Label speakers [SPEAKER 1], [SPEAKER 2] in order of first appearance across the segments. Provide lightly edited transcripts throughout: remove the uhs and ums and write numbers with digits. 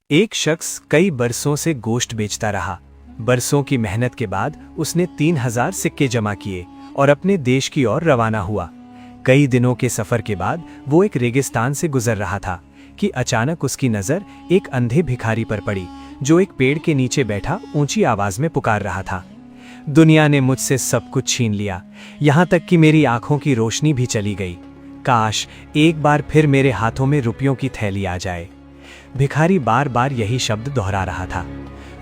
[SPEAKER 1] एक शख्स कई बरसों से गोश्त बेचता रहा। बरसों की मेहनत के बाद उसने 3000 सिक्के जमा किए और अपने देश की ओर रवाना हुआ। कई दिनों के सफर के बाद वो एक रेगिस्तान से गुजर रहा था कि अचानक उसकी नजर एक अंधे भिखारी पर पड़ी जो एक पेड़ के नीचे बैठा ऊंची आवाज में पुकार रहा था। दुनिया ने मुझसे सब कुछ छीन लिया, यहाँ तक कि मेरी आंखों की रोशनी भी चली गई। काश एक बार फिर मेरे हाथों में रुपयों की थैली आ जाए। भिखारी बार बार यही शब्द दोहरा रहा था।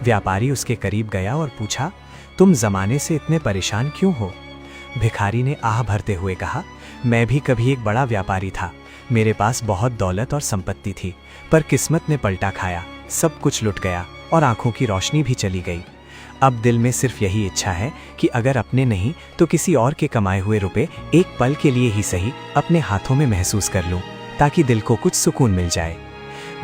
[SPEAKER 1] व्यापारी उसके करीब गया और पूछा, तुम जमाने से इतने परेशान क्यों हो? भिखारी ने आह भरते हुए कहा, मैं भी कभी एक बड़ा व्यापारी था। मेरे पास बहुत दौलत और संपत्ति थी, पर किस्मत ने पलटा खाया। सब कुछ लुट गया और आंखों की रोशनी भी चली गई। अब दिल में सिर्फ यही इच्छा है कि अगर अपने नहीं तो किसी और के कमाए हुए रुपए एक पल के लिए ही सही अपने हाथों में महसूस कर लूं, ताकि दिल को कुछ सुकून मिल जाए।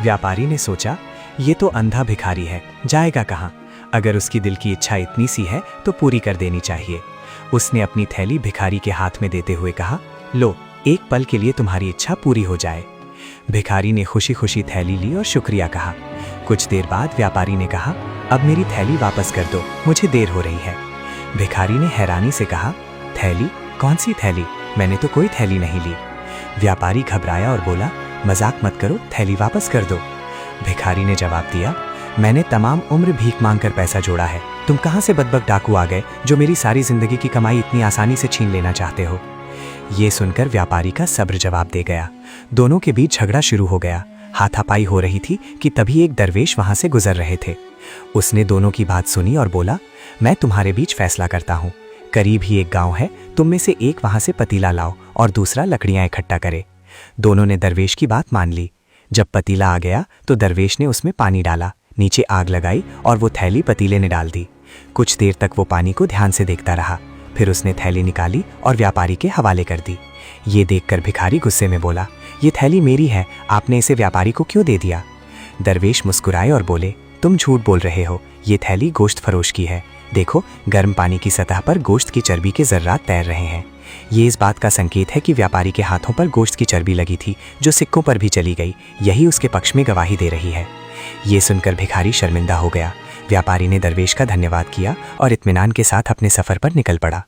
[SPEAKER 1] व्यापारी ने सोचा, ये तो अंधा भिखारी है, जाएगा कहाँ? अगर उसकी दिल की इच्छा इतनी सी है तो पूरी कर देनी चाहिए। उसने अपनी थैली भिखारी के हाथ में देते हुए कहा, लो, एक पल के लिए तुम्हारी इच्छा पूरी हो जाए। भिखारी ने खुशी खुशी थैली ली और शुक्रिया कहा। कुछ देर बाद व्यापारी ने कहा, अब मेरी थैली वापस कर दो, मुझे देर हो रही है। भिखारी ने हैरानी से कहा, थैली? कौन सी थैली? मैंने तो कोई थैली नहीं ली। व्यापारी घबराया और बोला, मजाक मत करो, थैली वापस कर दो। भिखारी ने जवाब दिया, मैंने तमाम उम्र भीख मांगकर पैसा जोड़ा है। तुम कहाँ से बदबक डाकू आ गए जो मेरी सारी जिंदगी की कमाई इतनी आसानी से छीन लेना चाहते हो? ये सुनकर व्यापारी का सब्र जवाब दे गया। दोनों के बीच झगड़ा शुरू हो गया। हाथापाई हो रही थी कि तभी एक दरवेश वहां से गुजर रहे थे। उसने दोनों की बात सुनी और बोला, मैं तुम्हारे बीच फैसला करता हूँ। करीब ही एक गांव है, तुम में से एक वहां से पतीला लाओ और दूसरा लकड़ियां इकट्ठा करे। दोनों ने दरवेश की बात मान ली। जब पतीला आ गया तो दरवेश ने उसमें पानी डाला, नीचे आग लगाई और वो थैली पतीले ने डाल दी। कुछ देर तक वो पानी को ध्यान से देखता रहा। फिर उसने थैली निकाली और व्यापारी के हवाले कर दी। ये देखकर भिखारी गुस्से में बोला, ये थैली मेरी है, आपने इसे व्यापारी को क्यों दे दिया? दरवेश मुस्कुराए और बोले, तुम झूठ बोल रहे हो, ये थैली गोश्त फरोश की है। देखो, गर्म पानी की सतह पर गोश्त की चर्बी के जर्रात तैर रहे हैं। ये इस बात का संकेत है कि व्यापारी के हाथों पर गोश्त की चर्बी लगी थी, जो सिक्कों पर भी चली गई। यही उसके पक्ष में गवाही दे रही है। ये सुनकर भिखारी शर्मिंदा हो गया। व्यापारी ने दरवेश का धन्यवाद किया और इत्मीनान के साथ अपने सफर पर निकल पड़ा।